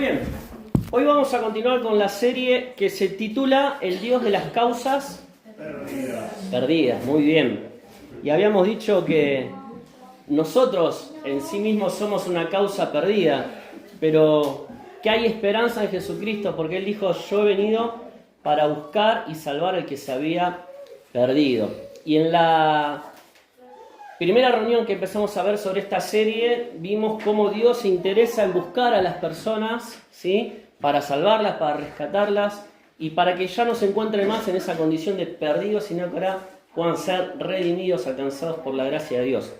bien, hoy vamos a continuar con la serie que se titula El Dios de las causas perdidas. Muy bien. Y habíamos dicho que nosotros en sí mismos somos una causa perdida, pero que hay esperanza en Jesucristo porque Él dijo: yo he venido para buscar y salvar al que se había perdido. Y en la primera reunión que empezamos a ver sobre esta serie, vimos cómo Dios se interesa en buscar a las personas, ¿sí?, para salvarlas, para rescatarlas y para que ya no se encuentren más en esa condición de perdidos, sino que ahora puedan ser redimidos, alcanzados por la gracia de Dios.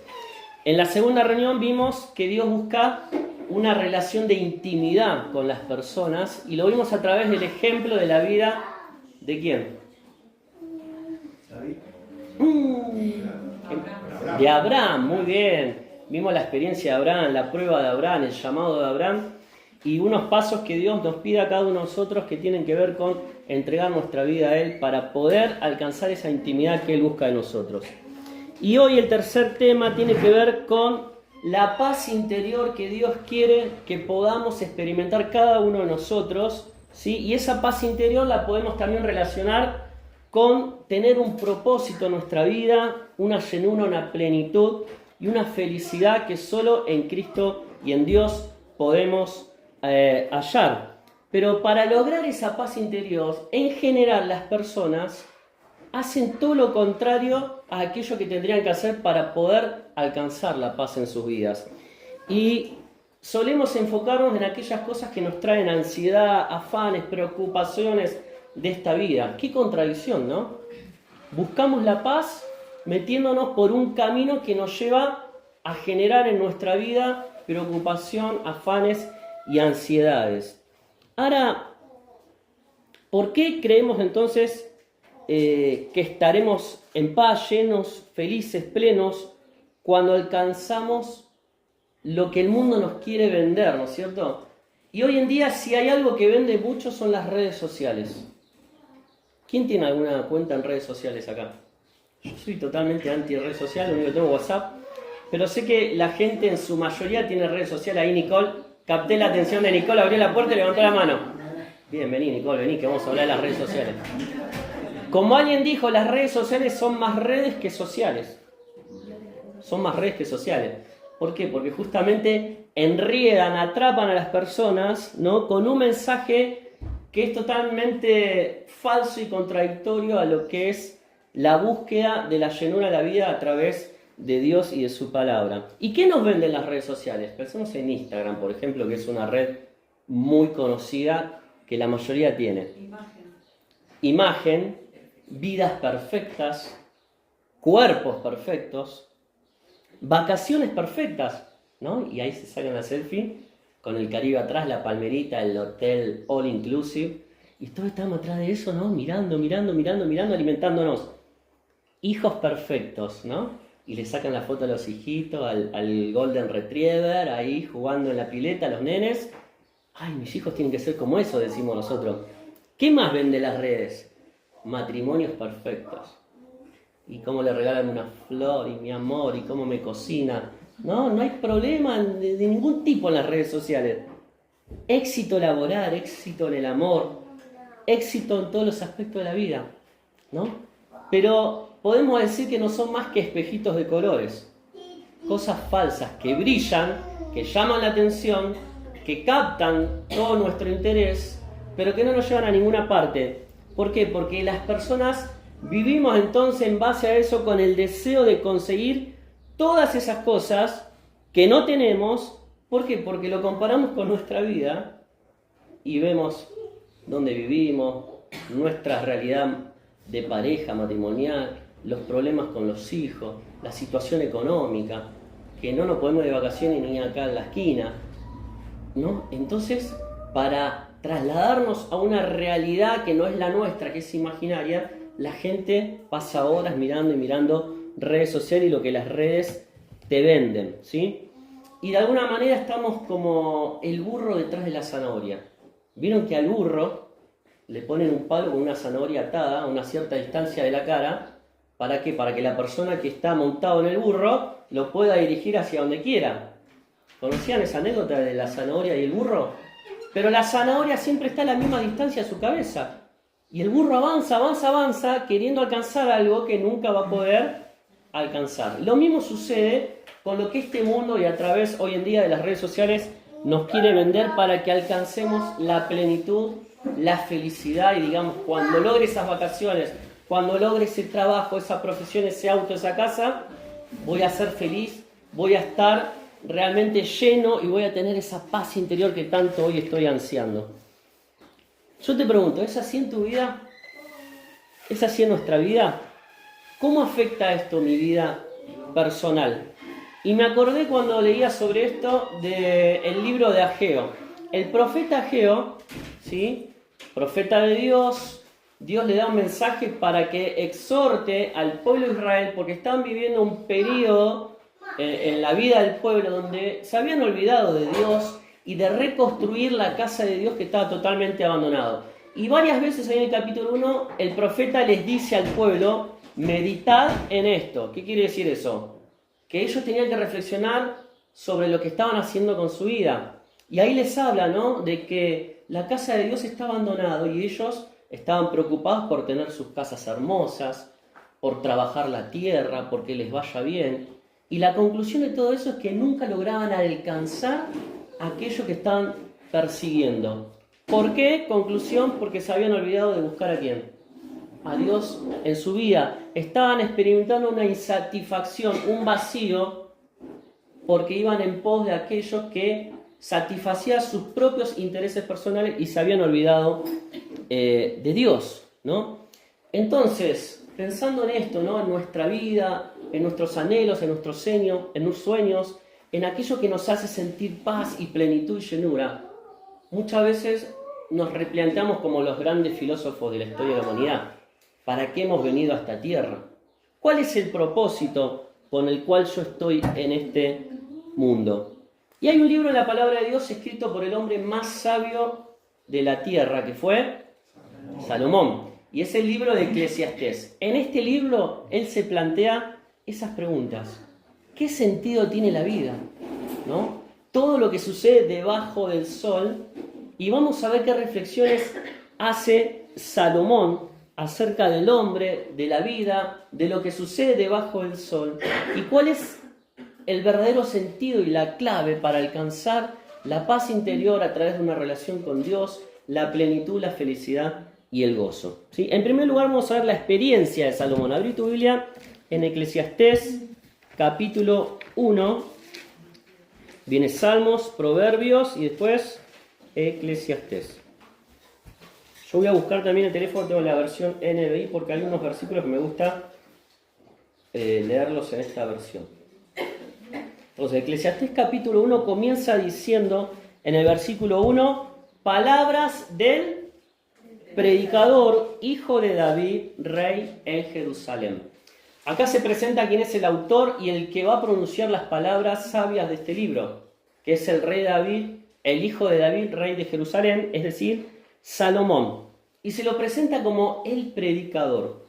En la segunda reunión vimos que Dios busca una relación de intimidad con las personas y lo vimos a través del ejemplo de la vida ¿de quién? De Abraham, muy bien. Vimos la experiencia de Abraham, la prueba de Abraham, el llamado de Abraham y unos pasos que Dios nos pide a cada uno de nosotros que tienen que ver con entregar nuestra vida a Él para poder alcanzar esa intimidad que Él busca de nosotros. Y hoy el tercer tema tiene que ver con la paz interior que Dios quiere que podamos experimentar cada uno de nosotros, ¿sí? Y esa paz interior la podemos también relacionar con tener un propósito en nuestra vida, una llenura, una plenitud y una felicidad que solo en Cristo y en Dios podemos hallar. Pero para lograr esa paz interior, en general las personas hacen todo lo contrario a aquello que tendrían que hacer para poder alcanzar la paz en sus vidas. Y solemos enfocarnos en aquellas cosas que nos traen ansiedad, afanes, preocupaciones de esta vida. Qué contradicción, ¿no? Buscamos la paz metiéndonos por un camino que nos lleva a generar en nuestra vida preocupación, afanes y ansiedades. Ahora, ¿por qué creemos entonces que estaremos en paz, llenos, felices, plenos, cuando alcanzamos lo que el mundo nos quiere vender, ¿no es cierto? Y hoy en día, si hay algo que vende mucho, son las redes sociales. ¿Quién tiene alguna cuenta en redes sociales acá? Yo soy totalmente anti-red social, lo único que tengo es WhatsApp, pero sé que la gente en su mayoría tiene redes sociales. Ahí Nicole, capté la atención de Nicole, abrió la puerta y levantó la mano. Bien, vení Nicole, vení, que vamos a hablar de las redes sociales. Como alguien dijo, las redes sociales son más redes que sociales. Son más redes que sociales. ¿Por qué? Porque justamente enriedan, atrapan a las personas, ¿no?, con un mensaje que es totalmente falso y contradictorio a lo que es la búsqueda de la llenura de la vida a través de Dios y de su palabra. ¿Y qué nos venden las redes sociales? Pensemos en Instagram, por ejemplo, que es una red muy conocida que la mayoría tiene. Imagen, vidas perfectas, cuerpos perfectos, vacaciones perfectas, ¿no? Y ahí se sacan la selfie con el Caribe atrás, la palmerita, el hotel all inclusive, y todos estamos atrás de eso, ¿no? Mirando, alimentándonos. Hijos perfectos, ¿no? Y le sacan la foto a los hijitos, al Golden Retriever, ahí jugando en la pileta, a los nenes. Ay, mis hijos tienen que ser como eso, decimos nosotros. ¿Qué más vende las redes? Matrimonios perfectos. Y cómo le regalan una flor, y mi amor, y cómo me cocina. No hay problema de ningún tipo en las redes sociales. Éxito laboral, éxito en el amor, éxito en todos los aspectos de la vida, ¿no? Pero podemos decir que no son más que espejitos de colores. Cosas falsas que brillan, que llaman la atención, que captan todo nuestro interés, pero que no nos llevan a ninguna parte. ¿Por qué? Porque las personas vivimos entonces en base a eso con el deseo de conseguir todas esas cosas que no tenemos. ¿Por qué? Porque lo comparamos con nuestra vida y vemos dónde vivimos, nuestra realidad de pareja matrimonial, los problemas con los hijos, la situación económica, que no nos podemos de vacaciones ni acá en la esquina, ¿no? Entonces, para trasladarnos a una realidad que no es la nuestra, que es imaginaria, la gente pasa horas mirando redes sociales y lo que las redes te venden, ¿sí? Y de alguna manera estamos como el burro detrás de la zanahoria. ¿Vieron que al burro le ponen un palo con una zanahoria atada a una cierta distancia de la cara? ¿Para qué? Para que la persona que está montado en el burro lo pueda dirigir hacia donde quiera. ¿Conocían esa anécdota de la zanahoria y el burro? pero la zanahoria siempre está a la misma distancia de su cabeza. Y el burro avanza, avanza, avanza, queriendo alcanzar algo que nunca va a poder alcanzar. Lo mismo sucede con lo que este mundo y a través hoy en día de las redes sociales nos quiere vender para que alcancemos la plenitud, la felicidad y digamos, cuando logre esas vacaciones, cuando logre ese trabajo, esa profesión, ese auto, esa casa, voy a ser feliz, voy a estar realmente lleno y voy a tener esa paz interior que tanto hoy estoy ansiando. Yo te pregunto, ¿es así en tu vida? ¿Es así en nuestra vida? ¿Cómo afecta esto mi vida personal? Y me acordé cuando leía sobre esto del libro de Ageo. El profeta Ageo, ¿sí? Profeta de Dios, Dios le da un mensaje para que exhorte al pueblo de Israel porque están viviendo un periodo en la vida del pueblo donde se habían olvidado de Dios y de reconstruir la casa de Dios que estaba totalmente abandonado. Y varias veces ahí en el capítulo 1 el profeta les dice al pueblo, meditad en esto. ¿Qué quiere decir eso? Que ellos tenían que reflexionar sobre lo que estaban haciendo con su vida. Y ahí les habla, ¿no?, de que la casa de Dios está abandonada y ellos estaban preocupados por tener sus casas hermosas, por trabajar la tierra, porque les vaya bien. Y la conclusión de todo eso es que nunca lograban alcanzar aquello que estaban persiguiendo. ¿Por qué? Conclusión, porque se habían olvidado de buscar a quién. A Dios en su vida. Estaban experimentando una insatisfacción, un vacío, porque iban en pos de aquellos que satisfacían sus propios intereses personales y se habían olvidado de Dios, ¿no? Entonces, pensando en esto, ¿no?, en nuestra vida, en nuestros anhelos, en nuestros sueños, en aquello que nos hace sentir paz y plenitud y llenura, muchas veces nos replanteamos como los grandes filósofos de la historia de la humanidad. ¿Para qué hemos venido a esta tierra? ¿Cuál es el propósito con el cual yo estoy en este mundo? Y hay un libro en la palabra de Dios escrito por el hombre más sabio de la tierra, que fue Salomón. Y es el libro de Eclesiastés. En este libro él se plantea esas preguntas. ¿Qué sentido tiene la vida? ¿No? Todo lo que sucede debajo del sol. Y vamos a ver qué reflexiones hace Salomón acerca del hombre, de la vida, de lo que sucede debajo del sol. Y cuál es el verdadero sentido y la clave para alcanzar la paz interior a través de una relación con Dios, la plenitud, la felicidad y el gozo. ¿Sí? En primer lugar vamos a ver la experiencia de Salomón. Abrí tu Biblia en Eclesiastés capítulo 1. Viene Salmos, Proverbios y después Eclesiastés. Yo voy a buscar también el teléfono, tengo la versión NBI porque hay unos versículos que me gusta leerlos en esta versión. Entonces, Eclesiastés capítulo 1 comienza diciendo en el versículo 1, palabras del predicador, hijo de David, rey en Jerusalén. Acá se presenta quién es el autor y el que va a pronunciar las palabras sabias de este libro, que es el rey David, el hijo de David, rey de Jerusalén, es decir, Salomón. Y se lo presenta como el predicador.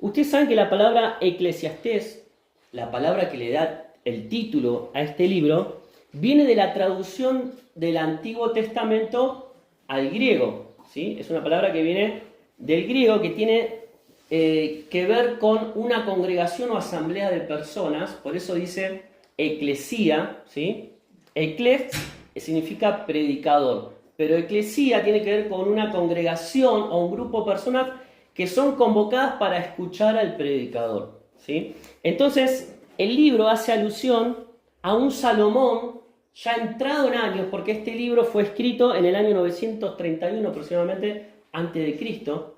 Ustedes saben que la palabra Eclesiastés, la palabra que le da el título a este libro, viene de la traducción del Antiguo Testamento al griego, ¿sí? Es una palabra que viene del griego que tiene que ver con una congregación o asamblea de personas, por eso dice eclesía, ¿sí? Ecles significa predicador, pero eclesía tiene que ver con una congregación o un grupo de personas que son convocadas para escuchar al predicador, ¿sí? Entonces, el libro hace alusión a un Salomón ya entrado en años, porque este libro fue escrito en el año 931 aproximadamente antes de Cristo.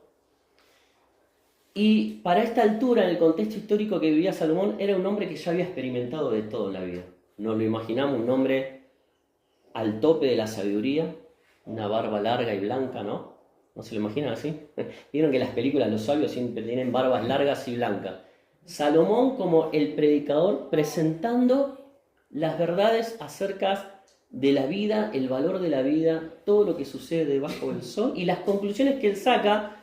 Y para esta altura, en el contexto histórico que vivía Salomón, era un hombre que ya había experimentado de todo en la vida. Nos lo imaginamos, un hombre al tope de la sabiduría, una barba larga y blanca, ¿no? ¿No se lo imaginan así? Vieron que las películas los sabios siempre tienen barbas largas y blancas. Salomón como el predicador presentando las verdades acerca de la vida, el valor de la vida, todo lo que sucede debajo del sol y las conclusiones que él saca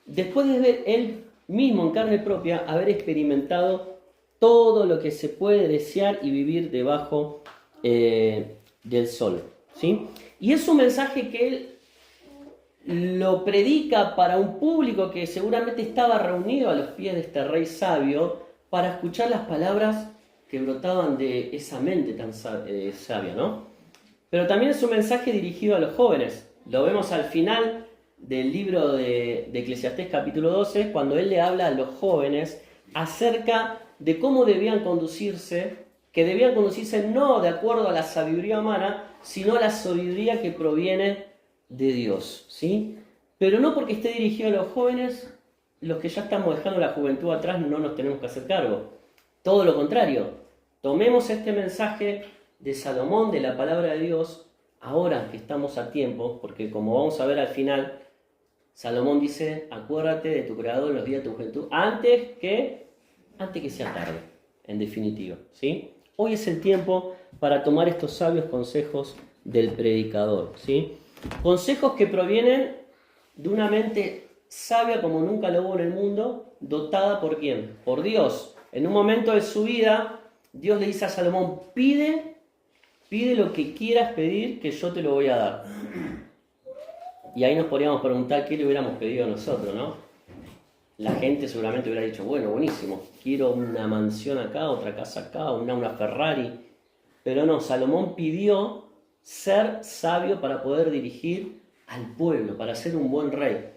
después de ver él mismo en carne propia haber experimentado todo lo que se puede desear y vivir debajo del sol, ¿sí? Y es un mensaje que él lo predica para un público que seguramente estaba reunido a los pies de este rey sabio para escuchar las palabras que brotaban de esa mente tan sabia, ¿no? Pero también es un mensaje dirigido a los jóvenes. Lo vemos al final del libro de Eclesiastés capítulo 12, cuando él le habla a los jóvenes acerca de cómo debían conducirse, que debían conducirse no de acuerdo a la sabiduría humana, sino a la sabiduría que proviene de Dios, ¿sí? Pero no porque esté dirigido a los jóvenes, los que ya estamos dejando la juventud atrás no nos tenemos que hacer cargo. Todo lo contrario, tomemos este mensaje de Salomón, de la palabra de Dios, ahora que estamos a tiempo, porque como vamos a ver al final, Salomón dice, acuérdate de tu Creador en los días de tu juventud, antes que sea tarde, en definitiva, ¿sí? Hoy es el tiempo para tomar estos sabios consejos del predicador, ¿sí? Consejos que provienen de una mente sabia como nunca lo hubo en el mundo, dotada ¿por quién? Por Dios. En un momento de su vida, Dios le dice a Salomón, pide lo que quieras pedir, que yo te lo voy a dar. Y ahí nos podríamos preguntar qué le hubiéramos pedido nosotros, ¿no? La gente seguramente hubiera dicho, bueno, buenísimo, quiero una mansión acá, otra casa acá, una Ferrari. Pero no, Salomón pidió ser sabio para poder dirigir al pueblo, para ser un buen rey.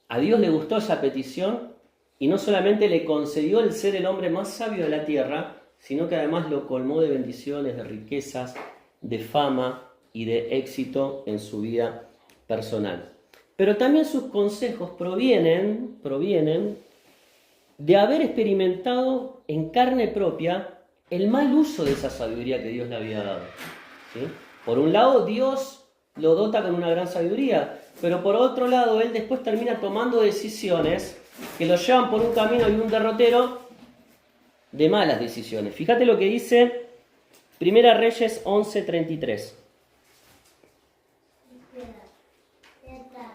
A Dios le gustó esa petición y no solamente le concedió el ser el hombre más sabio de la tierra, sino que además lo colmó de bendiciones, de riquezas, de fama y de éxito en su vida personal. Pero también sus consejos provienen de haber experimentado en carne propia el mal uso de esa sabiduría que Dios le había dado, ¿sí? Por un lado, Dios lo dota con una gran sabiduría, pero por otro lado, él después termina tomando decisiones que lo llevan por un camino y un derrotero de malas decisiones. Fíjate lo que dice Primera Reyes 11:33.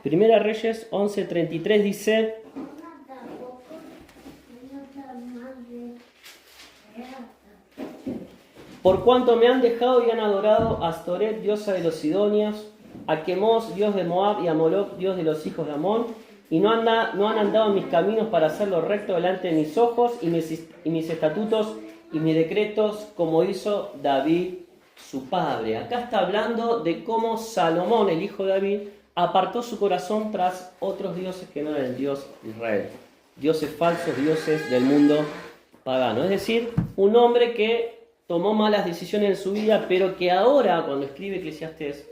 Primera Reyes 11:33 dice: por cuanto me han dejado y han adorado a Astoret, diosa de los sidonios, a Quemos, dios de Moab, y a Moloc, dios de los hijos de Amón, y no han andado en mis caminos para hacerlo recto delante de mis ojos, y mis estatutos y mis decretos, como hizo David su padre. Acá está hablando de cómo Salomón, el hijo de David, apartó su corazón tras otros dioses que no eran el Dios de Israel. Dioses falsos, dioses del mundo pagano. Es decir, un hombre que tomó malas decisiones en su vida, pero que ahora, cuando escribe Eclesiastés,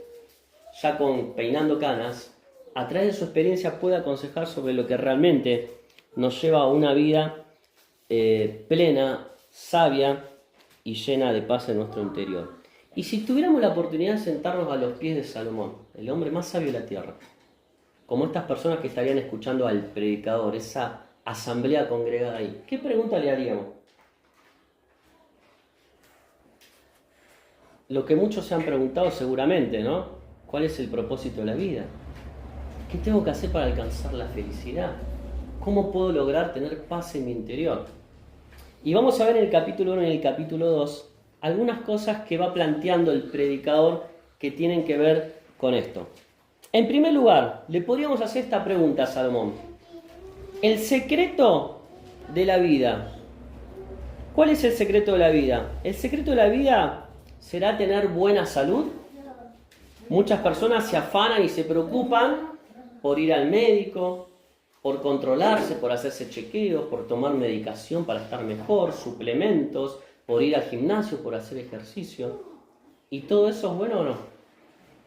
ya peinando canas, a través de su experiencia puede aconsejar sobre lo que realmente nos lleva a una vida plena, sabia y llena de paz en nuestro interior. Y si tuviéramos la oportunidad de sentarnos a los pies de Salomón, el hombre más sabio de la tierra, como estas personas que estarían escuchando al predicador, esa asamblea congregada ahí, ¿qué pregunta le haríamos? Lo que muchos se han preguntado seguramente, ¿no? ¿Cuál es el propósito de la vida? ¿Qué tengo que hacer para alcanzar la felicidad? ¿Cómo puedo lograr tener paz en mi interior? Y vamos a ver en el capítulo 1 y en el capítulo 2 algunas cosas que va planteando el predicador que tienen que ver con esto. En primer lugar, le podríamos hacer esta pregunta a Salomón. El secreto de la vida. ¿Cuál es el secreto de la vida? El secreto de la vida será tener buena salud. Muchas personas se afanan y se preocupan por ir al médico, por controlarse, por hacerse chequeos, por tomar medicación para estar mejor, suplementos, por ir al gimnasio, por hacer ejercicio. ¿Y todo eso es bueno o no?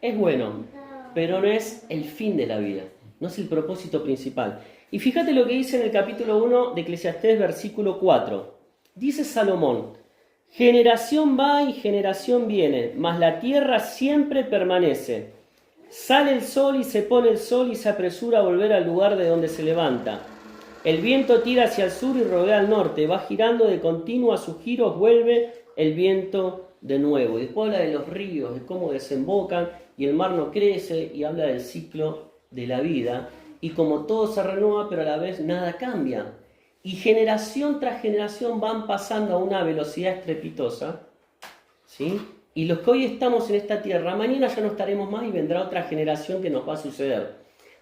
Es bueno, pero no es el fin de la vida, no es el propósito principal. Y fíjate lo que dice en el capítulo 1 de Eclesiastés, versículo 4. Dice Salomón: generación va y generación viene, mas la tierra siempre permanece. Sale el sol y se pone el sol y se apresura a volver al lugar de donde se levanta. El viento tira hacia el sur y rodea al norte, va girando de continuo a sus giros, vuelve el viento de nuevo. Y después habla de los ríos, de cómo desembocan y el mar no crece, y habla del ciclo de la vida. Y como todo se renueva, pero a la vez nada cambia. Y generación tras generación van pasando a una velocidad estrepitosa, ¿sí? Y los que hoy estamos en esta tierra, mañana ya no estaremos más y vendrá otra generación que nos va a suceder.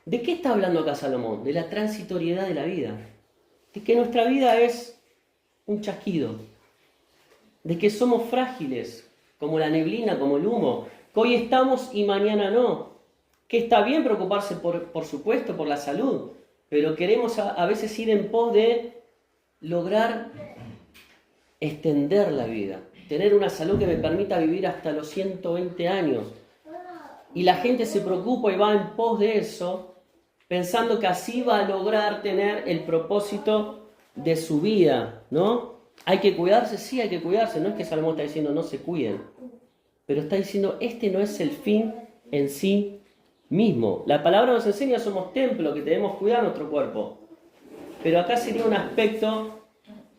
¿De qué está hablando acá Salomón? De la transitoriedad de la vida. De que nuestra vida es un chasquido. De que somos frágiles, como la neblina, como el humo. Que hoy estamos y mañana no. Que está bien preocuparse por supuesto, por la salud. Pero queremos a veces ir en pos de lograr extender la vida. Tener una salud que me permita vivir hasta los 120 años. Y la gente se preocupa y va en pos de eso, pensando que así va a lograr tener el propósito de su vida, ¿no? Hay que cuidarse, sí hay que cuidarse. No es que Salomón está diciendo no se cuiden, pero está diciendo este no es el fin en sí mismo. La palabra nos enseña, somos templo, que debemos cuidar nuestro cuerpo. Pero acá sería un aspecto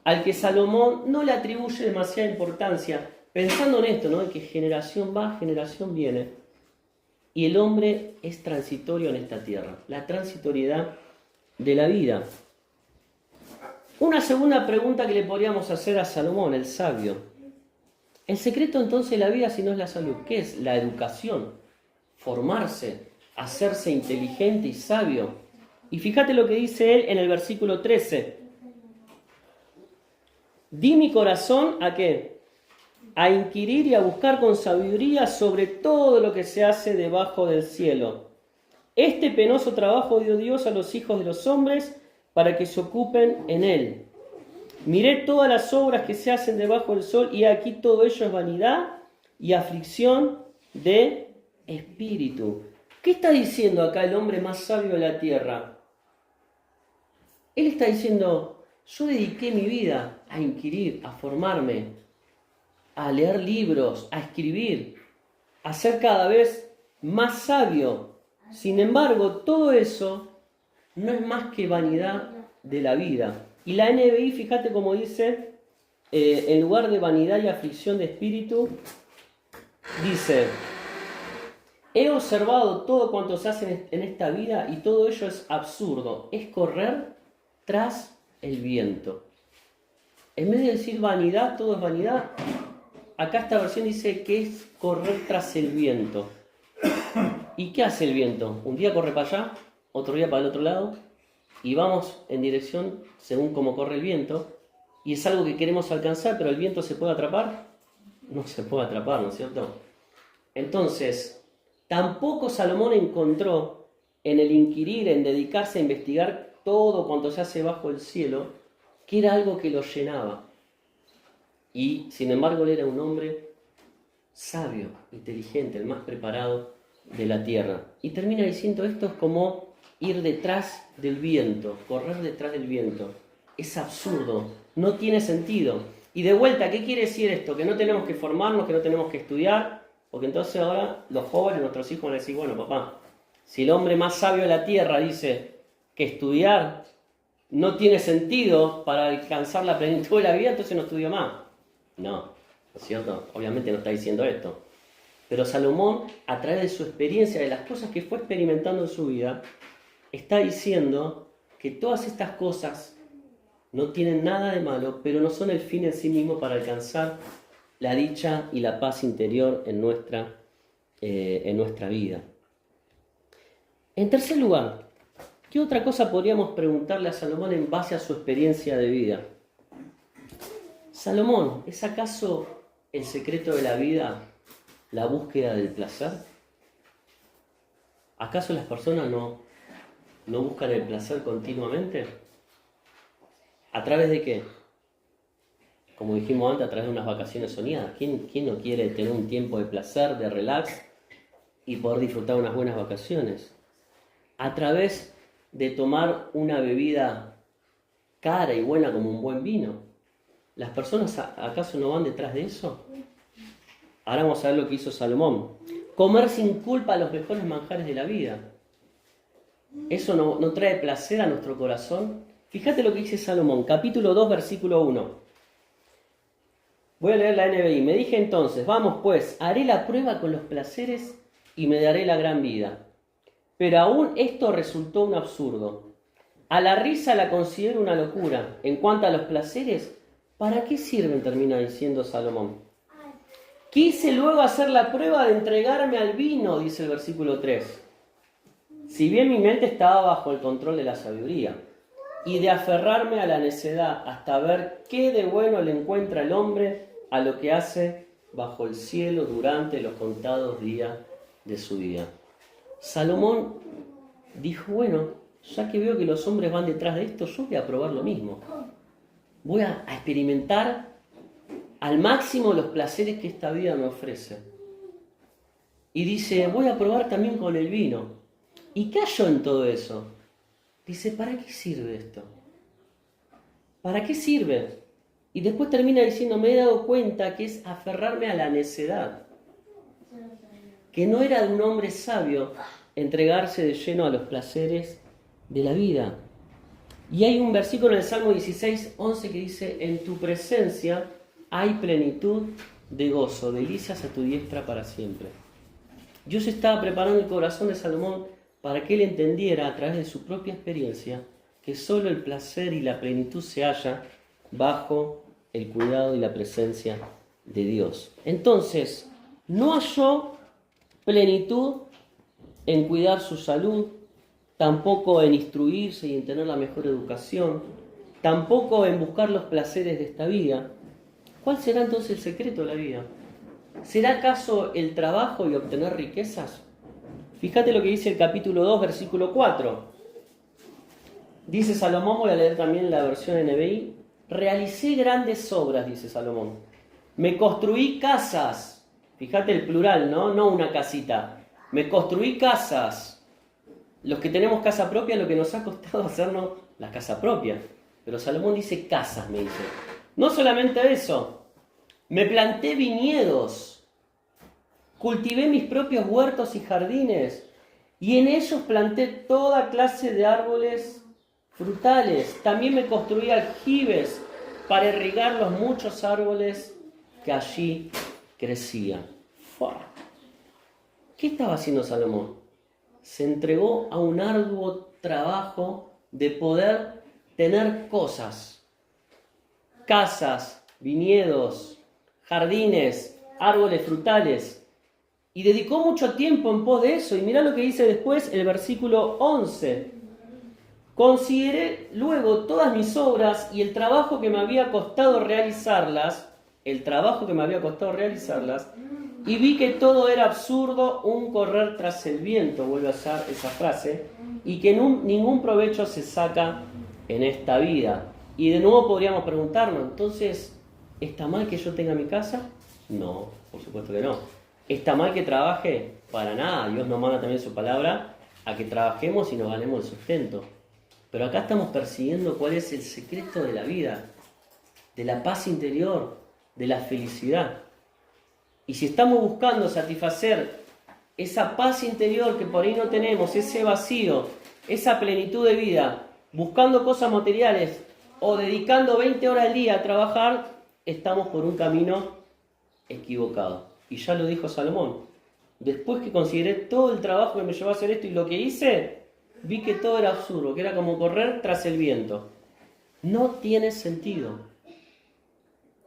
al que Salomón no le atribuye demasiada importancia, pensando en esto, ¿no? De que generación va, generación viene. Y el hombre es transitorio en esta tierra, la transitoriedad de la vida. Una segunda pregunta que le podríamos hacer a Salomón, el sabio. El secreto entonces de la vida, si no es la salud, ¿qué es? La educación, formarse, hacerse inteligente y sabio. Y fíjate lo que dice él en el versículo 13. Di mi corazón ¿a qué? A inquirir y a buscar con sabiduría sobre todo lo que se hace debajo del cielo. Este penoso trabajo dio Dios a los hijos de los hombres para que se ocupen en él. Miré todas las obras que se hacen debajo del sol y aquí todo ello es vanidad y aflicción de espíritu. ¿Qué está diciendo acá el hombre más sabio de la tierra? Él está diciendo, yo dediqué mi vida a inquirir, a formarme, a leer libros, a escribir, a ser cada vez más sabio. Sin embargo, todo eso no es más que vanidad de la vida. Y la NBI, fíjate cómo dice, en lugar de vanidad y aflicción de espíritu, dice, he observado todo cuanto se hace en esta vida y todo ello es absurdo, es correr tras el viento. En vez de decir vanidad, todo es vanidad, acá esta versión dice que es correr tras el viento. ¿Y qué hace el viento? Un día corre para allá, otro día para el otro lado, y vamos en dirección según cómo corre el viento, y es algo que queremos alcanzar, pero el viento ¿se puede atrapar? No se puede atrapar, ¿no es cierto? Entonces, tampoco Salomón encontró en el inquirir, en dedicarse a investigar todo cuanto se hace bajo el cielo, que era algo que lo llenaba. Y, sin embargo, él era un hombre sabio, inteligente, el más preparado de la tierra. Y termina diciendo, esto es como ir detrás del viento, correr detrás del viento. Es absurdo, no tiene sentido. Y de vuelta, ¿qué quiere decir esto? Que no tenemos que formarnos, que no tenemos que estudiar, porque entonces ahora los jóvenes, nuestros hijos van a decir, bueno, papá, si el hombre más sabio de la tierra dice que estudiar no tiene sentido para alcanzar la plenitud de la vida, entonces no estudio más. No, ¿no es cierto? Obviamente no está diciendo esto. Pero Salomón, a través de su experiencia, de las cosas que fue experimentando en su vida, está diciendo que todas estas cosas no tienen nada de malo, pero no son el fin en sí mismo para alcanzar la dicha y la paz interior en nuestra vida. En tercer lugar, ¿qué otra cosa podríamos preguntarle a Salomón en base a su experiencia de vida? Salomón, ¿es acaso el secreto de la vida la búsqueda del placer? ¿Acaso las personas no buscan el placer continuamente? ¿A través de qué? Como dijimos antes, a través de unas vacaciones soñadas. ¿Quién no quiere tener un tiempo de placer, de relax y poder disfrutar unas buenas vacaciones? ¿A través de tomar una bebida cara y buena como un buen vino? ¿Las personas acaso no van detrás de eso? Ahora vamos a ver lo que hizo Salomón. Comer sin culpa los mejores manjares de la vida. ¿Eso no trae placer a nuestro corazón? Fíjate lo que dice Salomón, capítulo 2, versículo 1. Voy a leer la NBI. Me dije entonces, vamos pues, haré la prueba con los placeres y me daré la gran vida. Pero aún esto resultó un absurdo. A la risa la considero una locura. En cuanto a los placeres, ¿para qué sirven? Termina diciendo Salomón. Quise luego hacer la prueba de entregarme al vino, dice el versículo 3. Si bien mi mente estaba bajo el control de la sabiduría, y de aferrarme a la necedad hasta ver qué de bueno le encuentra el hombre a lo que hace bajo el cielo durante los contados días de su vida. Salomón dijo, bueno, ya que veo que los hombres van detrás de esto, yo voy a probar lo mismo. Voy a experimentar al máximo los placeres que esta vida me ofrece. Y dice, voy a probar también con el vino. ¿Y qué halló en todo eso? Dice, ¿para qué sirve esto? ¿Para qué sirve? Y después termina diciendo, me he dado cuenta que es aferrarme a la necedad. Que no era de un hombre sabio entregarse de lleno a los placeres de la vida. Y hay un versículo en el Salmo 16, 11 que dice, en tu presencia hay plenitud de gozo, delicias a tu diestra para siempre. Dios estaba preparando el corazón de Salomón para que él entendiera a través de su propia experiencia que solo el placer y la plenitud se halla bajo el cuidado y la presencia de Dios. Entonces, no halló plenitud en cuidar su salud, tampoco en instruirse y en tener la mejor educación, tampoco en buscar los placeres de esta vida. ¿Cuál será entonces el secreto de la vida? ¿Será acaso el trabajo y obtener riquezas? Fíjate lo que dice el capítulo 2, versículo 4. Dice Salomón, voy a leer también la versión NBI, realicé grandes obras, dice Salomón. Me construí casas. Fíjate el plural, ¿no? No una casita. Me construí casas. Los que tenemos casa propia, lo que nos ha costado hacernos la casa propia. Pero Salomón dice casas, me dice. No solamente eso. Me planté viñedos. Cultivé mis propios huertos y jardines. Y en ellos planté toda clase de árboles frutales. También me construí aljibes para irrigar los muchos árboles que allí crecían. ¡Fua! ¿Qué estaba haciendo Salomón? Se entregó a un arduo trabajo de poder tener cosas, casas, viñedos, jardines, árboles frutales. Y dedicó mucho tiempo en pos de eso. Y mirá lo que dice después el versículo 11. Consideré luego todas mis obras y el trabajo que me había costado realizarlas, y vi que todo era absurdo, un correr tras el viento, vuelve a usar esa frase, y que ningún provecho se saca en esta vida. Y de nuevo podríamos preguntarnos, entonces, ¿está mal que yo tenga mi casa? No, por supuesto que no. ¿Está mal que trabaje? Para nada. Dios nos manda también su palabra a que trabajemos y nos ganemos el sustento. Pero acá estamos persiguiendo cuál es el secreto de la vida, de la paz interior, de la felicidad. Y si estamos buscando satisfacer esa paz interior que por ahí no tenemos, ese vacío, esa plenitud de vida, buscando cosas materiales o dedicando 20 horas al día a trabajar, estamos por un camino equivocado. Y ya lo dijo Salomón. Después que consideré todo el trabajo que me llevó a hacer esto y lo que hice, vi que todo era absurdo, que era como correr tras el viento. No tiene sentido.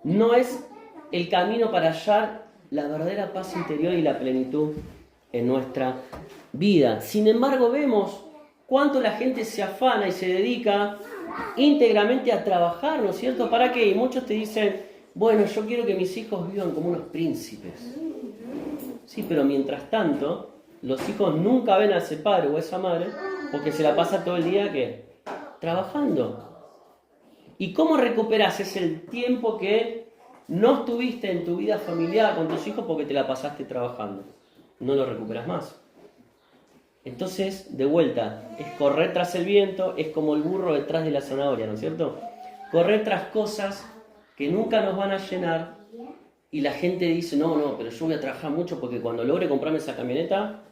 No es el camino para hallar la verdadera paz interior y la plenitud en nuestra vida. Sin embargo, vemos cuánto la gente se afana y se dedica íntegramente a trabajar, ¿no es cierto? ¿Para qué? Y muchos te dicen, bueno, yo quiero que mis hijos vivan como unos príncipes. Sí, pero mientras tanto, los hijos nunca ven a ese padre o a esa madre porque se la pasa todo el día, ¿qué? Trabajando. ¿Y cómo recuperas ese el tiempo que no estuviste en tu vida familiar con tus hijos porque te la pasaste trabajando? No lo recuperas más. Entonces, de vuelta, es correr tras el viento, es como el burro detrás de la zanahoria, ¿no es cierto? Correr tras cosas que nunca nos van a llenar y la gente dice, no, pero yo voy a trabajar mucho porque cuando logre comprarme esa camioneta,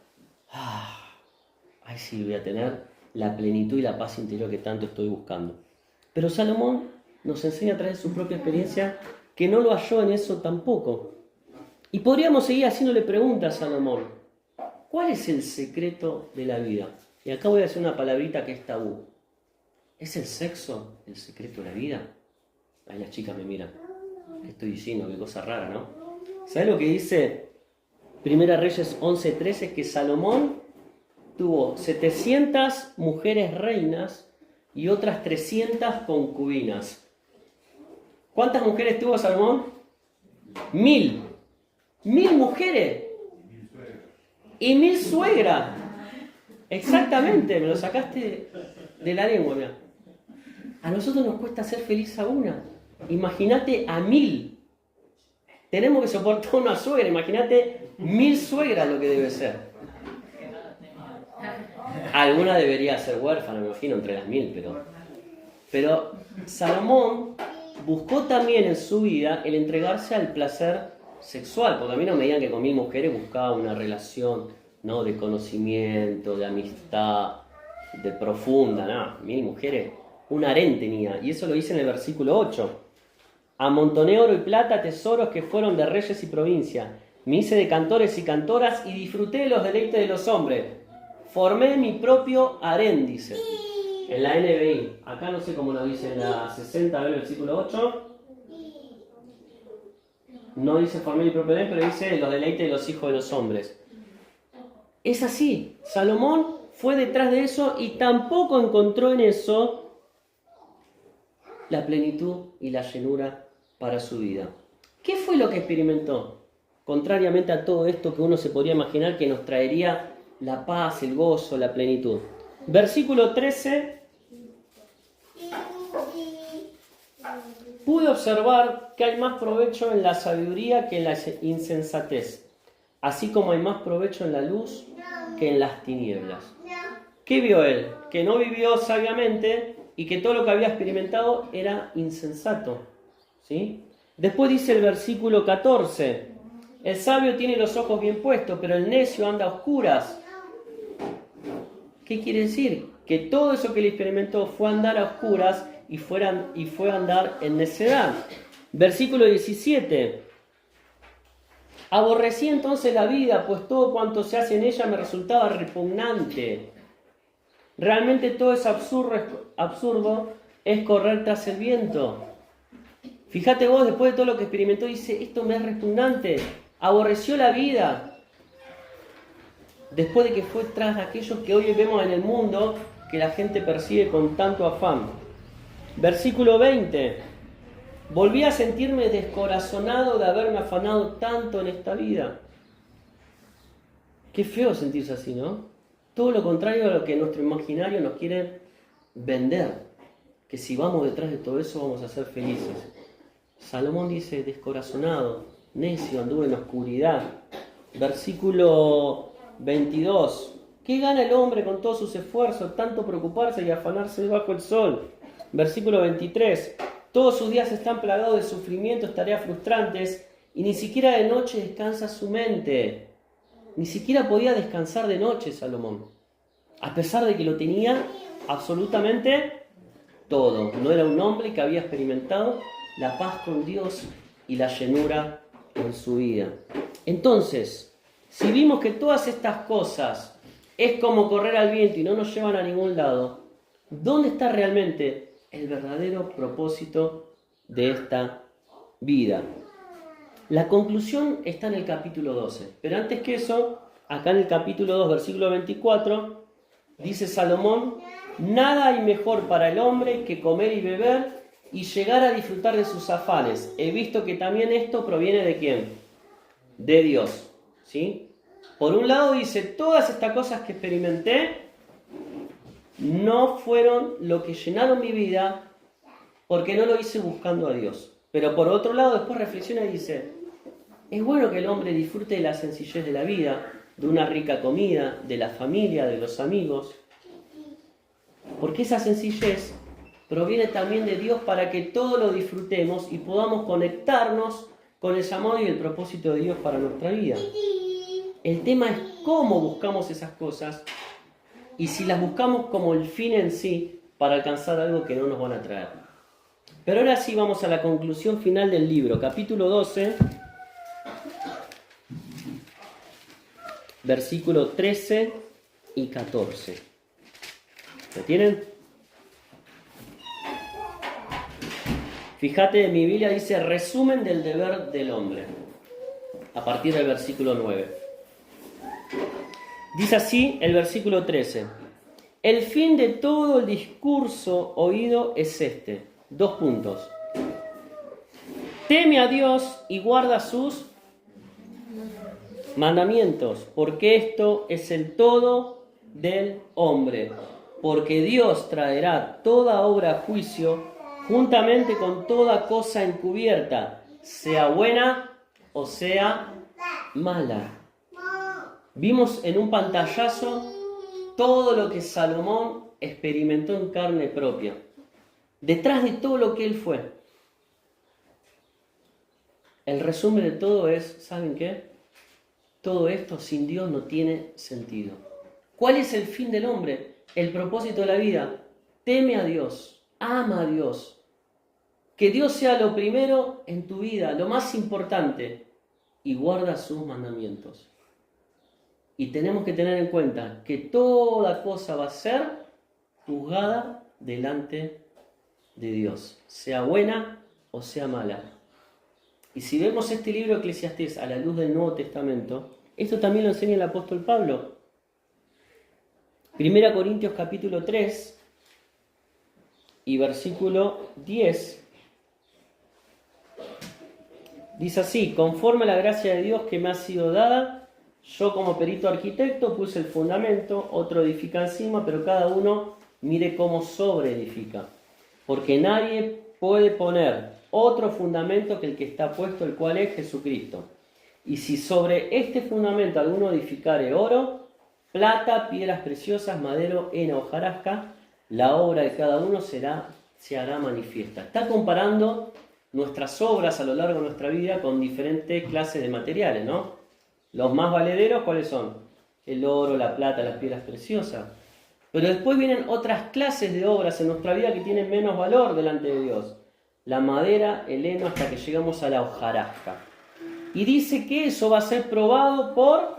ahí sí voy a tener la plenitud y la paz interior que tanto estoy buscando. Pero Salomón nos enseña a través de su propia experiencia que no lo halló en eso tampoco. Y podríamos seguir haciéndole preguntas a Salomón. ¿Cuál es el secreto de la vida? Y acá voy a hacer una palabrita que es tabú. ¿Es el sexo el secreto de la vida? Ahí las chicas me miran. ¿Qué estoy diciendo? Qué cosa rara, ¿no? ¿Sabes lo que dice Primera Reyes 11:13? Que Salomón tuvo 700 mujeres reinas y otras 300 concubinas. ¿Cuántas mujeres tuvo Salomón? 1000. 1000 mujeres. Y 1000 suegras. Exactamente, me lo sacaste de la lengua, mirá. A nosotros nos cuesta ser feliz a una. Imagínate a 1000. Tenemos que soportar una suegra. Imagínate 1000 suegras lo que debe ser. Alguna debería ser huérfana, me imagino, entre las 1000, pero Salomón buscó también en su vida el entregarse al placer sexual, porque a mí no me digan que con 1000 mujeres buscaba una relación, ¿no?, de conocimiento, de amistad, de profunda, no, 1000 mujeres, un harén tenía, y eso lo dice en el versículo 8. Amontoné oro y plata, tesoros que fueron de reyes y provincia, me hice de cantores y cantoras y disfruté de los deleites de los hombres. Formé mi propio harén, dice, en la NBI. Acá no sé cómo lo dice en la 60, a ver el versículo 8. No dice formé mi propio harén, pero dice los deleites de los hijos de los hombres. Es así, Salomón fue detrás de eso y tampoco encontró en eso la plenitud y la llenura para su vida. ¿Qué fue lo que experimentó? Contrariamente a todo esto que uno se podría imaginar que nos traería la paz, el gozo, la plenitud. Versículo 13. Pude observar que hay más provecho en la sabiduría que en la insensatez, así como hay más provecho en la luz que en las tinieblas. ¿Qué vio él? Que no vivió sabiamente y que todo lo que había experimentado era insensato. ¿Sí? Después dice el versículo 14. El sabio tiene los ojos bien puestos, pero el necio anda a oscuras. ¿Qué quiere decir? Que todo eso que él experimentó fue andar a oscuras y fue a andar en necedad. Versículo 17. Aborrecí entonces la vida, pues todo cuanto se hace en ella me resultaba repugnante. Realmente todo es absurdo es correr tras el viento. Fíjate vos, después de todo lo que experimentó, dice, esto me es repugnante. Aborreció la vida. Después de que fue tras de aquellos que hoy vemos en el mundo, que la gente persigue con tanto afán. Versículo 20. Volví a sentirme descorazonado de haberme afanado tanto en esta vida. Qué feo sentirse así, ¿no? Todo lo contrario a lo que nuestro imaginario nos quiere vender. Que si vamos detrás de todo eso vamos a ser felices. Salomón dice, descorazonado, necio, anduve en la oscuridad. Versículo 22. ¿Qué gana el hombre con todos sus esfuerzos, tanto preocuparse y afanarse bajo el sol? Versículo 23. Todos sus días están plagados de sufrimientos, tareas frustrantes, y ni siquiera de noche descansa su mente. Ni siquiera podía descansar de noche Salomón, a pesar de que lo tenía absolutamente todo. No era un hombre que había experimentado la paz con Dios y la llenura en su vida. Entonces, si vimos que todas estas cosas es como correr al viento y no nos llevan a ningún lado, ¿dónde está realmente el verdadero propósito de esta vida? La conclusión está en el capítulo 12. Pero antes que eso, acá en el capítulo 2, versículo 24, dice Salomón, nada hay mejor para el hombre que comer y beber y llegar a disfrutar de sus afanes. He visto que también esto proviene ¿de quién? De Dios. ¿Sí? Por un lado dice, todas estas cosas que experimenté no fueron lo que llenaron mi vida porque no lo hice buscando a Dios. Pero por otro lado después reflexiona y dice, es bueno que el hombre disfrute de la sencillez de la vida, de una rica comida, de la familia, de los amigos, porque esa sencillez proviene también de Dios para que todo lo disfrutemos y podamos conectarnos con el llamado y el propósito de Dios para nuestra vida. El tema es cómo buscamos esas cosas y si las buscamos como el fin en sí para alcanzar algo que no nos van a traer. Pero ahora sí vamos a la conclusión final del libro, capítulo 12, versículo 13 y 14. ¿Lo tienen? Fíjate, en mi Biblia dice resumen del deber del hombre. a partir del versículo 9. Dice así el versículo 13. El fin de todo el discurso oído es este. 2 puntos. Teme a Dios y guarda sus mandamientos, porque esto es el todo del hombre. Porque Dios traerá toda obra a juicio, juntamente con toda cosa encubierta, sea buena o sea mala. Vimos en un pantallazo todo lo que Salomón experimentó en carne propia. Detrás de todo lo que él fue. El resumen de todo es, ¿saben qué? Todo esto sin Dios no tiene sentido. ¿Cuál es el fin del hombre? El propósito de la vida. Teme a Dios, ama a Dios. Que Dios sea lo primero en tu vida, lo más importante, y guarda sus mandamientos. Y tenemos que tener en cuenta que toda cosa va a ser juzgada delante de Dios, sea buena o sea mala. Y si vemos este libro de Eclesiastés a la luz del Nuevo Testamento, esto también lo enseña el apóstol Pablo. 1 Corintios capítulo 3 y versículo 10. Dice así: conforme a la gracia de Dios que me ha sido dada, yo como perito arquitecto puse el fundamento, otro edifica encima, pero cada uno mire cómo sobreedifica. Porque nadie puede poner otro fundamento que el que está puesto, el cual es Jesucristo. Y si sobre este fundamento alguno edificare oro, plata, piedras preciosas, madero, heno, hojarasca, la obra de cada uno se hará manifiesta. Está comparando nuestras obras a lo largo de nuestra vida con diferentes clases de materiales, ¿no? Los más valederos, ¿cuáles son? El oro, la plata, las piedras preciosas. Pero después vienen otras clases de obras en nuestra vida que tienen menos valor delante de Dios. La madera, el heno, hasta que llegamos a la hojarasca. Y dice que eso va a ser probado por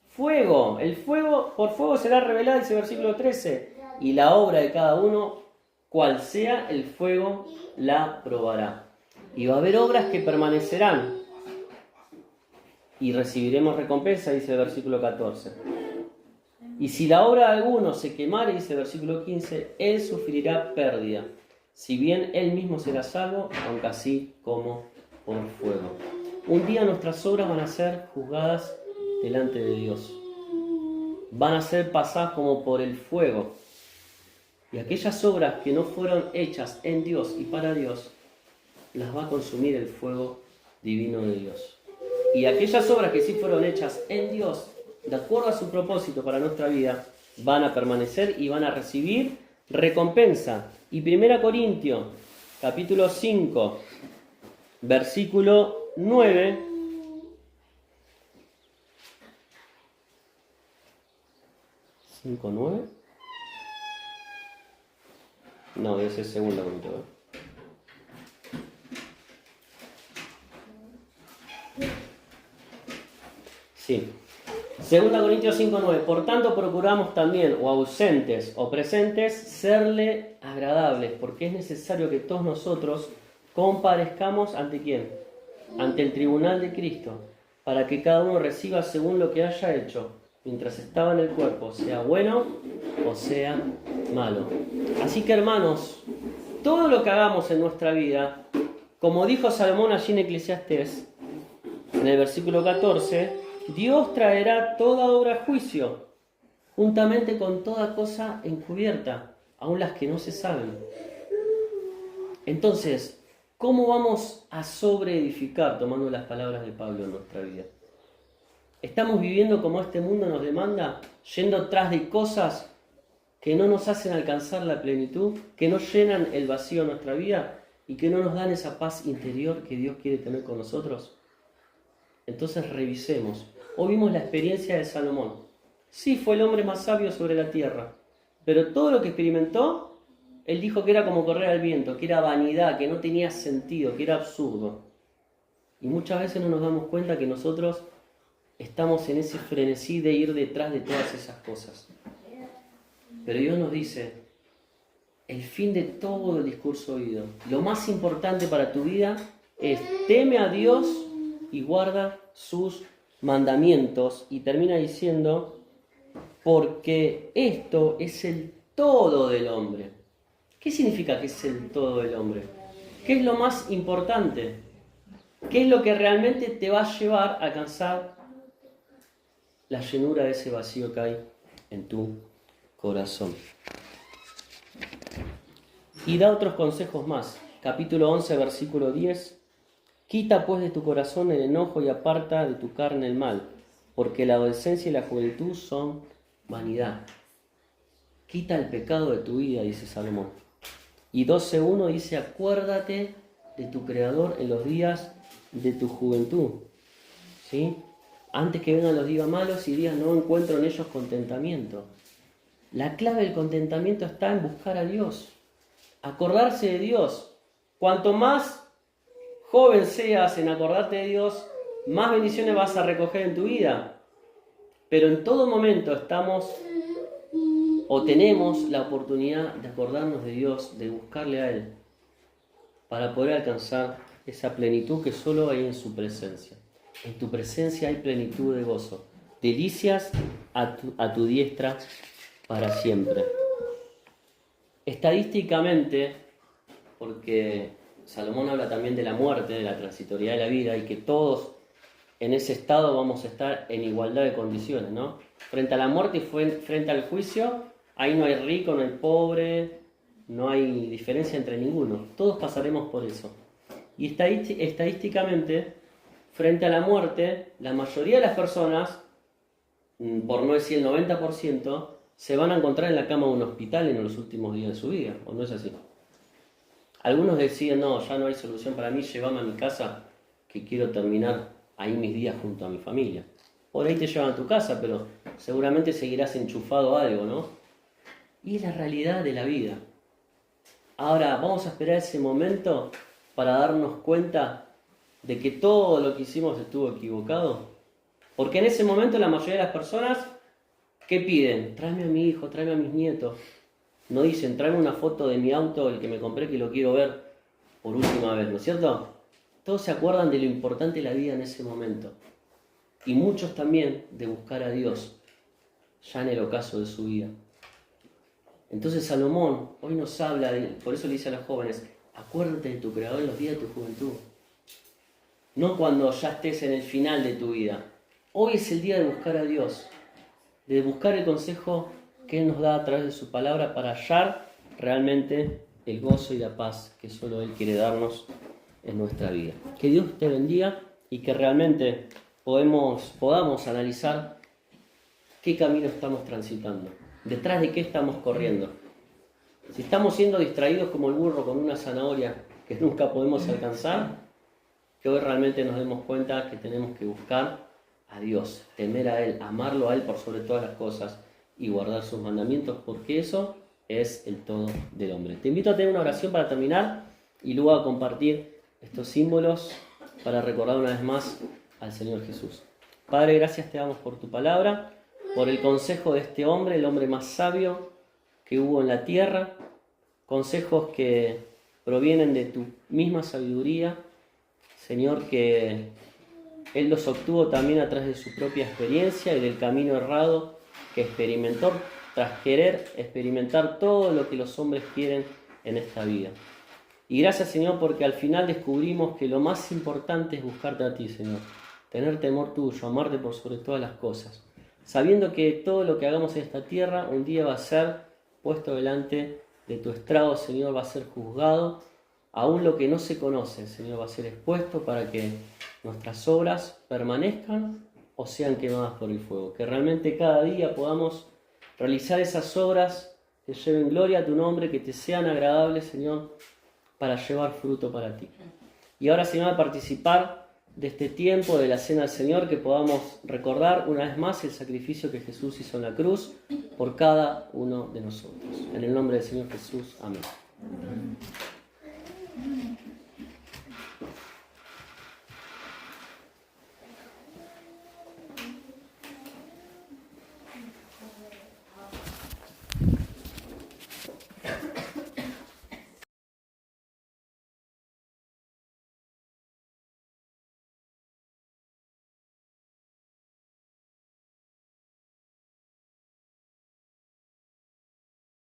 fuego. El fuego, por fuego será revelado, dice el versículo 13. Y la obra de cada uno, cual sea el fuego, la probará. Y va a haber obras que permanecerán. Y recibiremos recompensa, dice el versículo 14. Y si la obra de alguno se quemare, dice el versículo 15, él sufrirá pérdida, si bien él mismo será salvo, aunque así como por fuego. Un día nuestras obras van a ser juzgadas delante de Dios. Van a ser pasadas como por el fuego. Y aquellas obras que no fueron hechas en Dios y para Dios, las va a consumir el fuego divino de Dios. Y aquellas obras que sí fueron hechas en Dios, de acuerdo a su propósito para nuestra vida, van a permanecer y van a recibir recompensa. Y 1 Corintios, capítulo 5, versículo 9. ¿5:9? No, ese es 2 Corintios. Sí. 2 Corintios 5:9. Por tanto, procuramos también, o ausentes o presentes, serle agradables, porque es necesario que todos nosotros comparezcamos ¿ante quién? Ante el tribunal de Cristo, para que cada uno reciba según lo que haya hecho, mientras estaba en el cuerpo, sea bueno o sea malo. Así que, hermanos, todo lo que hagamos en nuestra vida, como dijo Salomón allí en Eclesiastés, en el versículo 14, Dios traerá toda obra a juicio, juntamente con toda cosa encubierta, aun las que no se saben. Entonces, ¿cómo vamos a sobreedificar, tomando las palabras de Pablo en nuestra vida? ¿Estamos viviendo como este mundo nos demanda, yendo tras de cosas que no nos hacen alcanzar la plenitud, que no llenan el vacío de nuestra vida y que no nos dan esa paz interior que Dios quiere tener con nosotros? Entonces revisemos. Hoy vimos la experiencia de Salomón. Sí, fue el hombre más sabio sobre la tierra, pero todo lo que experimentó, él dijo que era como correr al viento, que era vanidad, que no tenía sentido, que era absurdo. Y muchas veces no nos damos cuenta que nosotros estamos en ese frenesí de ir detrás de todas esas cosas. Pero Dios nos dice, el fin de todo el discurso oído, lo más importante para tu vida es teme a Dios y guarda sus mandamientos. Y termina diciendo, porque esto es el todo del hombre. ¿Qué significa que es el todo del hombre? ¿Qué es lo más importante? ¿Qué es lo que realmente te va a llevar a alcanzar la llenura de ese vacío que hay en tu corazón? Y da otros consejos más. Capítulo 11, versículo 10. Quita pues de tu corazón el enojo y aparta de tu carne el mal, porque la adolescencia y la juventud son vanidad. Quita el pecado de tu vida, dice Salomón. Y 12.1 dice, acuérdate de tu Creador en los días de tu juventud. ¿Sí? Antes que vengan los días malos y días no encuentro en ellos contentamiento. La clave del contentamiento está en buscar a Dios. Acordarse de Dios. Cuanto más joven seas en acordarte de Dios, más bendiciones vas a recoger en tu vida. Pero en todo momento estamos o tenemos la oportunidad de acordarnos de Dios, de buscarle a Él, para poder alcanzar esa plenitud que solo hay en su presencia. En tu presencia hay plenitud de gozo, delicias a tu diestra para siempre. Estadísticamente, porque Salomón habla también de la muerte, de la transitoriedad de la vida, y que todos en ese estado vamos a estar en igualdad de condiciones, ¿no? Frente a la muerte y frente al juicio, ahí no hay rico, no hay pobre, no hay diferencia entre ninguno. Todos pasaremos por eso. Y estadísticamente, frente a la muerte, la mayoría de las personas, por no decir el 90%, se van a encontrar en la cama de un hospital en los últimos días de su vida, ¿o no es así? Algunos deciden, no, ya no hay solución para mí, llévame a mi casa, que quiero terminar ahí mis días junto a mi familia. Por ahí te llevan a tu casa, pero seguramente seguirás enchufado a algo, ¿no? Y es la realidad de la vida. Ahora, vamos a esperar ese momento para darnos cuenta de que todo lo que hicimos estuvo equivocado. Porque en ese momento la mayoría de las personas, ¿qué piden? Tráeme a mi hijo, tráeme a mis nietos. No dicen, tráeme una foto de mi auto, el que me compré, que lo quiero ver por última vez, ¿no es cierto? Todos se acuerdan de lo importante de la vida en ese momento. Y muchos también de buscar a Dios, ya en el ocaso de su vida. Entonces Salomón hoy nos habla, por eso le dice a los jóvenes, acuérdate de tu Creador en los días de tu juventud. No cuando ya estés en el final de tu vida. Hoy es el día de buscar a Dios, de buscar el consejo que Él nos da a través de su palabra para hallar realmente el gozo y la paz que solo Él quiere darnos en nuestra vida. Que Dios te bendiga y que realmente podamos analizar qué camino estamos transitando, detrás de qué estamos corriendo. Si estamos siendo distraídos como el burro con una zanahoria que nunca podemos alcanzar, que hoy realmente nos demos cuenta que tenemos que buscar a Dios, temer a Él, amarlo a Él por sobre todas las cosas y guardar sus mandamientos, porque eso es el todo del hombre. Te invito a tener una oración para terminar y luego a compartir estos símbolos para recordar una vez más al Señor Jesús. Padre, gracias te damos por tu palabra, por el consejo de este hombre, el hombre más sabio que hubo en la tierra, consejos que provienen de tu misma sabiduría, Señor, que Él los obtuvo también a través de su propia experiencia y del camino errado que experimentó tras querer experimentar todo lo que los hombres quieren en esta vida. Y gracias, Señor, porque al final descubrimos que lo más importante es buscarte a ti, Señor. Tener temor tuyo, amarte por sobre todas las cosas. Sabiendo que todo lo que hagamos en esta tierra un día va a ser puesto delante de tu estrado, Señor, va a ser juzgado. Aún lo que no se conoce, Señor, va a ser expuesto para que nuestras obras permanezcan o sean quemadas por el fuego. Que realmente cada día podamos realizar esas obras que lleven gloria a tu nombre, que te sean agradables, Señor, para llevar fruto para ti. Y ahora, Señor, a participar de este tiempo de la Cena del Señor, que podamos recordar una vez más el sacrificio que Jesús hizo en la cruz por cada uno de nosotros. En el nombre del Señor Jesús. Amén.